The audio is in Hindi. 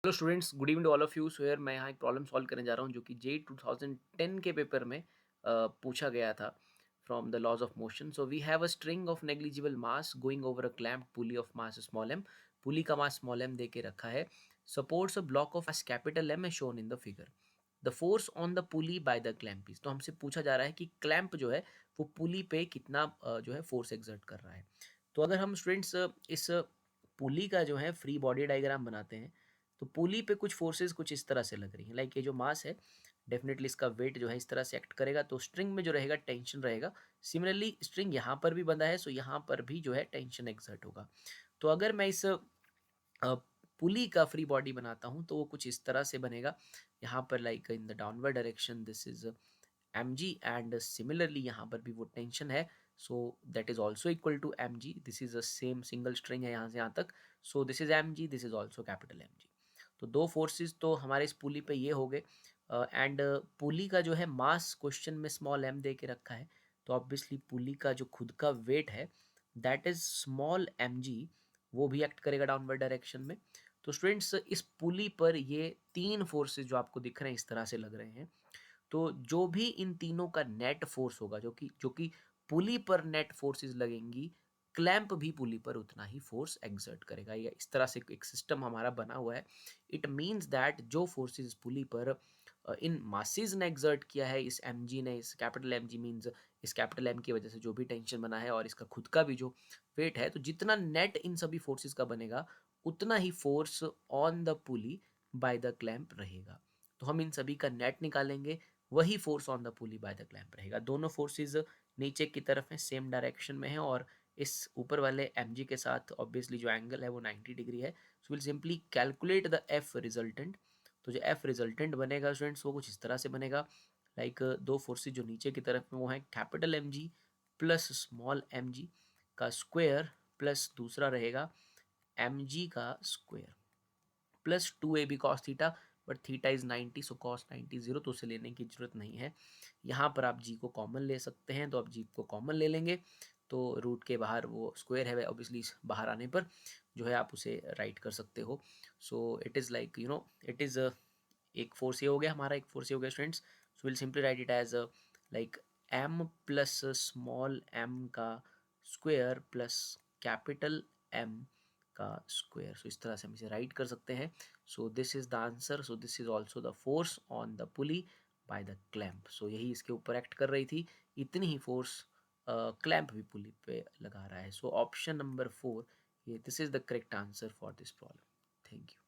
Hello students, good evening to all of you. So यार मैं यहाँ एक प्रॉब्लम सॉल्व करने जा रहा हूँ जो कि जे 2010 के पेपर में पूछा गया था from the laws of motion. So we have a string of negligible mass going over a clamped pulley of mass small M. Pulley का मास स्मॉल एम दे के रखा है। Supports a block of mass capital M है shown in the figure. The force on the pulley by the clamp is. तो हमसे पूछा जा रहा है कि क्लैम्प जो है वो पुली पे कितना जो है फोर्स एक्सर्ट कर रहा है। तो अगर हम स्टूडेंट्स इस पुली का जो है फ्री बॉडी डायग्राम बनाते हैं तो पुली पे कुछ फोर्सेस कुछ इस तरह से लग रही हैं। लाइक ये जो मास है डेफिनेटली इसका वेट जो है इस तरह से एक्ट करेगा तो स्ट्रिंग में जो रहेगा टेंशन रहेगा। सिमिलरली स्ट्रिंग यहाँ पर भी बंधा है सो यहाँ पर भी जो है टेंशन एक्सर्ट होगा। तो अगर मैं इस पुली का फ्री बॉडी बनाता हूँ तो वो कुछ इस तरह से बनेगा। यहाँ पर like in the downward direction this is mg and similarly यहाँ पर भी वो टेंशन है so that is also equal to mg। This is a same single string है यहाँ से यहाँ तक। So this is mg, this is also capital mg। तो दो फोर्सेस तो हमारे इस पुली पे ये हो गए। एंड पुली का जो है मास क्वेश्चन में स्मॉल m दे के रखा है तो ऑब्वियसली पुली का जो खुद का वेट है दैट इज स्मॉल mg, वो भी एक्ट करेगा डाउनवर्ड डायरेक्शन में। तो स्टूडेंट्स इस पुली पर ये तीन फोर्सेस जो आपको दिख रहे हैं इस तरह से लग रहे हैं। तो जो भी इन तीनों का नेट फोर्स होगा जो कि पुली पर नेट फोर्सेस लगेंगी, क्लैंप भी पुली पर उतना ही फोर्स एक्सर्ट करेगा। या इस तरह से एक सिस्टम हमारा बना हुआ है। इट मीन्स दैट जो फोर्सेस पुली पर इन मासेस ने एक्सर्ट किया है, इस एम जी ने, इस कैपिटल एम जी मीन्स इस कैपिटल एम की वजह से जो भी टेंशन बना है और इसका खुद का भी जो वेट है, तो जितना नेट इन सभी फोर्सेस का बनेगा उतना ही force on the pulley by the clamp रहेगा। तो हम इन सभी का नेट निकालेंगे, वही force on the pulley by the clamp रहेगा। दोनों फोर्सेस नीचे की तरफ है, सेम डायरेक्शन में है और इस ऊपर वाले mg के साथ ऑब्वियसली जो एंगल है वो 90 डिग्री है। सो will simply calculate the F resultant. तो जो एफ रिजल्टेंट बनेगा स्टूडेंट्स वो कुछ इस तरह से बनेगा। लाइक दो फोर्सेस जो नीचे की तरफ में वो है capital M G plus small M G का स्क्वायर प्लस दूसरा रहेगा एम जी का square plus 2ab cos theta. But theta is 90 so cos 90 zero, तो उसे लेने की जरूरत नहीं है। यहाँ पर आप जी को कॉमन ले सकते हैं तो आप जी को कॉमन ले लेंगे तो रूट के बाहर वो स्क्वायर है ऑब्वियसली बाहर आने पर जो है आप उसे राइट कर सकते हो। So it is like it is एक फोर्स ये हो गया हमारा, एक फोर्स ये हो गया students. So will simply write it as like M plus small M का स्क्वायर प्लस कैपिटल एम का स्क्वायर। सो इस तरह से हम इसे राइट कर सकते हैं। So this is the answer. So this is also the force on the pulley by the clamp. So यही इसके ऊपर एक्ट कर रही थी, इतनी ही फोर्स क्लैंप भी पुली पे लगा रहा है। सो ऑप्शन नंबर 4 ये this is the correct answer for this problem. Thank you.